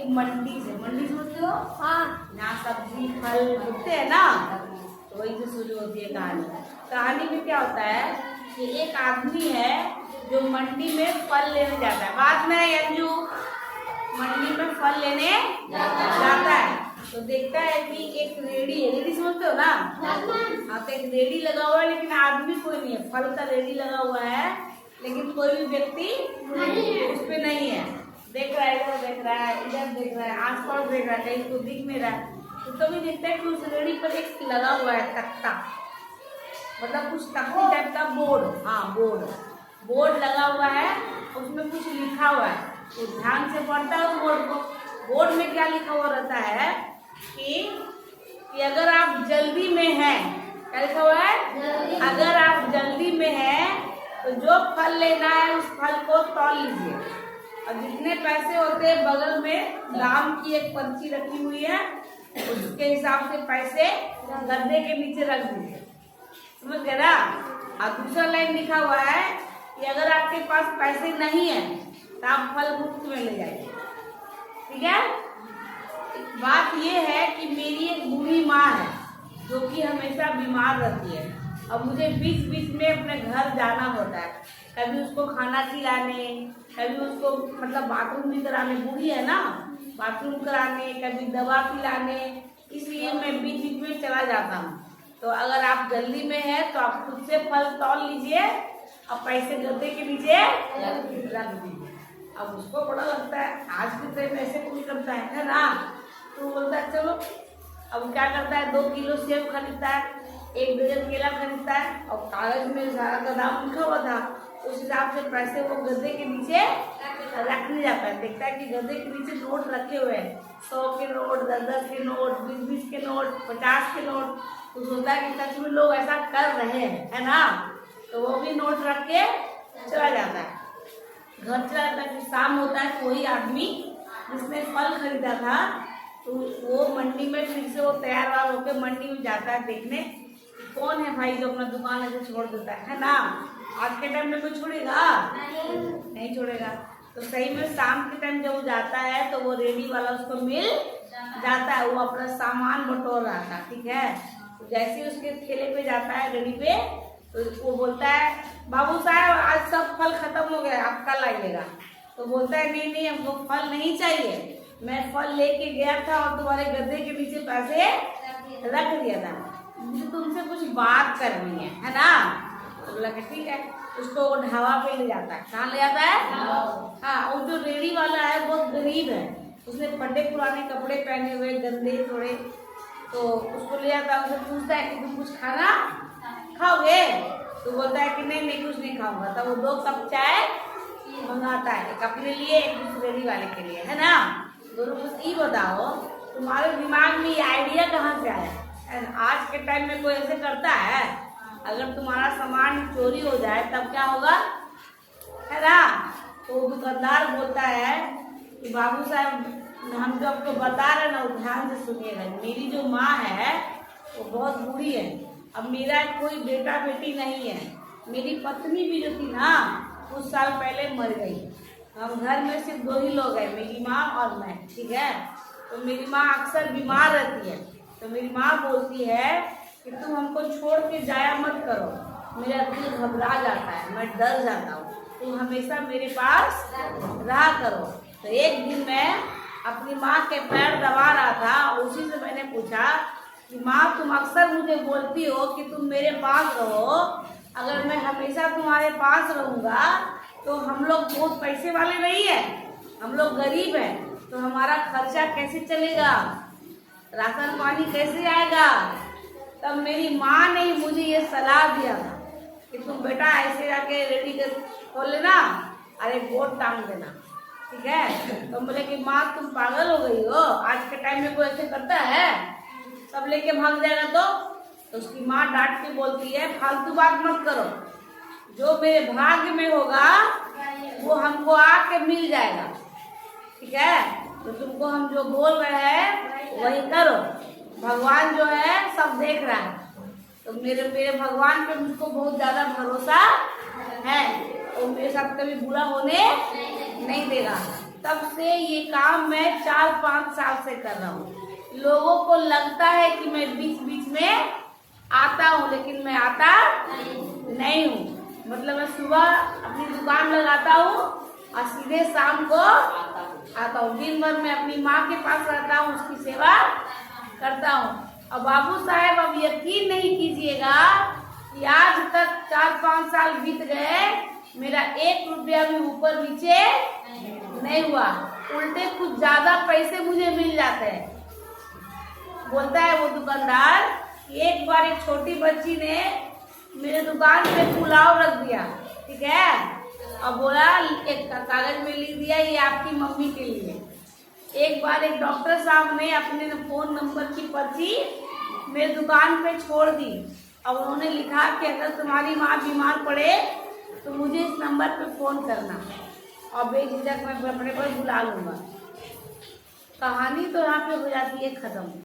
एक मंडी से, मंडी समझते हो? हाँ, यहाँ सब्जी फल बिकते हैं ना, तो वही से शुरू होती है कहानी। कहानी में क्या होता है कि एक आदमी है जो मंडी में फल लेने जाता है। बाद में अंजू मंडी में फल लेने जाता है, तो देखता है कि एक रेडी है। रेडी समझते हो ना? हाँ, तो एक रेडी लगा हुआ है, लेकिन आदमी कोई नहीं है। फल का रेडी लगा हुआ है, लेकिन कोई भी व्यक्ति उस पे नहीं है। देख रहा है, इधर देख रहा है, इधर देख रहा है, आस पास देख रहा है, कहीं तो दिख नहीं रहा है। तो तभी देखता है कि उस रेडी पर एक लगा हुआ है तख्ता, मतलब कुछ तख्ती टाइप का बोर्ड। हाँ, बोर्ड लगा हुआ है, उसमें कुछ लिखा हुआ है। तो ध्यान से पढ़ता है उस बोर्ड को। बोर्ड में क्या लिखा हुआ रहता है कि अगर आप जल्दी में हैं, क्या लिखा हुआ है? अगर आप जल्दी में हैं तो जो फल लेना है उस फल को तौल लीजिए, और जितने पैसे होते हैं बगल में दाम की एक पर्ची रखी हुई है, उसके हिसाब से पैसे गद्दे के नीचे रख दीजिए। समझ गए ना? और दूसरा लाइन लिखा हुआ है कि अगर आपके पास पैसे नहीं है तो आप फल मुफ्त में ले जाइए। ठीक है? बात ये है कि मेरी एक बूढ़ी माँ है जो कि हमेशा बीमार रहती है, और मुझे बीच बीच में अपने घर जाना होता है। कभी उसको खाना खिलाने, कभी उसको मतलब बाथरूम भी कराने, बूढ़ी है ना, बाथरूम कराने, कभी दवा पिलाने, इसलिए मैं बीच बीच में चला जाता हूँ। तो अगर आप जल्दी में हैं तो आप खुद से फल तौल लीजिए और पैसे गद्दे के नीचे रख दीजिए। अब उसको बड़ा लगता है, आज के टाइम ऐसे कोई करता है ना? तो बोलता है चलो। अब क्या करता है, 2 किलो सेब खरीदता है, 1 दर्जन केला खरीदता है, और कागज में सारा का दाम लिखा हुआ था, उस हिसाब से पैसे वो गद्दे के नीचे रखने जाता है। देखता है कि गद्दे के नीचे नोट रखे हुए हैं, 100 के नोट, 10-10 के नोट, 20-20 के नोट, 50 के नोट। तो सोचता है कि सच में लोग ऐसा कर रहे हैं, है ना? तो वो भी नोट रख के चला जाता है, घर चला जाता है। शाम होता है तो वही आदमी जिसने फल खरीदा था, तो वो मंडी में फिर से वो तैयार वार होकर मंडी में जाता है देखने कौन है भाई जो अपना दुकान ऐसे छोड़ देता है ना? आज के टाइम में कोई छोड़ेगा? नहीं छोड़ेगा। तो सही में शाम के टाइम जब वो जाता है तो वो रेडी वाला उसको मिल जाता है, वो अपना सामान बटोर रहा था। ठीक है? तो जैसे ही उसके ठेले पे जाता है, रेडी पे, तो वो बोलता है बाबू साहब आज सब फल खत्म हो गया, आप कल आइएगा। तो बोलता है नहीं नहीं, हमको फल नहीं चाहिए, मैं फल लेके गया था और तुम्हारे गद्दे के नीचे पैसे रख दिया था, मुझे तुमसे कुछ बात करनी है ना? तो बोला कि ठीक है। उसको वो ढाबा पे ले जाता है। कहाँ ले जाता है? हाँ, और जो रेडी वाला है बहुत गरीब है, उसने फटे पुराने कपड़े पहने हुए, गंदे थोड़े। तो उसको ले जाता है, उसे पूछता है कि तुम कुछ खाना खाओगे? तो बोलता है कि नहीं नहीं कुछ नहीं खाऊंगा। तब वो 2 कप चाय मंगाता है, एक अपने लिए, एक दूसरे रेडी वाले के लिए, है ना? दोनों कुछ ये बताओ, तुम्हारे दिमाग में ये आइडिया कहाँ से आया? आज के टाइम में कोई ऐसे करता है? अगर तुम्हारा सामान चोरी हो जाए तब क्या होगा, है ना? तो दुकानदार बोलता है कि बाबू साहब हम जो आपको बता रहे ना, वो ध्यान से सुनिएगा। मेरी जो माँ है वो बहुत बूढ़ी है, अब मेरा कोई बेटा बेटी नहीं है, मेरी पत्नी भी जो थी ना कुछ साल पहले मर गई। हम घर में सिर्फ 2 ही लोग हैं, मेरी माँ और मैं। ठीक है? तो मेरी माँ अक्सर बीमार रहती है, तो मेरी माँ बोलती है कि तुम हमको छोड़ के जाया मत करो, मेरा दिल घबरा जाता है, मैं डर जाता हूँ, तुम हमेशा मेरे पास रहा करो। तो एक दिन मैं अपनी माँ के पैर दबा रहा था, उसी से मैंने पूछा कि माँ तुम अक्सर मुझे बोलती हो कि तुम मेरे पास रहो, अगर मैं हमेशा तुम्हारे पास रहूँगा तो हम लोग बहुत पैसे वाले नहीं है, हम लोग गरीब हैं, तो हमारा खर्चा कैसे चलेगा, राशन पानी कैसे आएगा? तब मेरी माँ ने मुझे ये सलाह दिया था कि तुम बेटा ऐसे जाके रेडी कर खोल लेना और एक बोर्ड टांग देना। ठीक है? तो बोले कि माँ तुम पागल हो गई हो, आज के टाइम में कोई ऐसे करता है? सब लेके भाग जाएगा। तो उसकी माँ डांट के बोलती है फालतू बात मत करो, जो मेरे भाग्य में होगा वो हमको आके मिल जाएगा। ठीक है? तो तुमको हम जो बोल रहे हैं वही करो, भगवान जो है सब देख रहा है। तो मेरे भगवान पे मुझको बहुत ज्यादा भरोसा है, वो मेरे साथ कभी बुरा होने नहीं देगा। तब से ये काम मैं 4-5 साल से कर रहा हूँ। लोगों को लगता है कि मैं बीच बीच में आता हूँ, लेकिन मैं आता नहीं हूँ। मतलब मैं सुबह अपनी दुकान लगाता हूँ और सीधे शाम को आता हूँ। दिन भर मैं अपनी माँ के पास रहता हूँ, उसकी सेवा करता हूँ। और बाबू साहब, अब यकीन नहीं कीजिएगा कि आज तक 4-5 साल बीत गए, मेरा 1 रुपया भी ऊपर नीचे नहीं हुआ। उल्टे कुछ ज्यादा पैसे मुझे मिल जाते हैं। बोलता है वो दुकानदार कि एक बार एक छोटी बच्ची ने मेरे दुकान पे पुलाव रख दिया, ठीक है, और बोला एक कागज में लिख दिया ये आपकी मम्मी के लिए। एक बार एक डॉक्टर साहब ने अपने फोन नंबर की पर्ची मेरे दुकान पे छोड़ दी। अब उन्होंने लिखा कि अगर तुम्हारी माँ बीमार पड़े तो मुझे इस नंबर पे फोन करना और बेझिझक मैं अपने पर बुला लूंगा। कहानी तो यहाँ पे हो जाती है खत्म।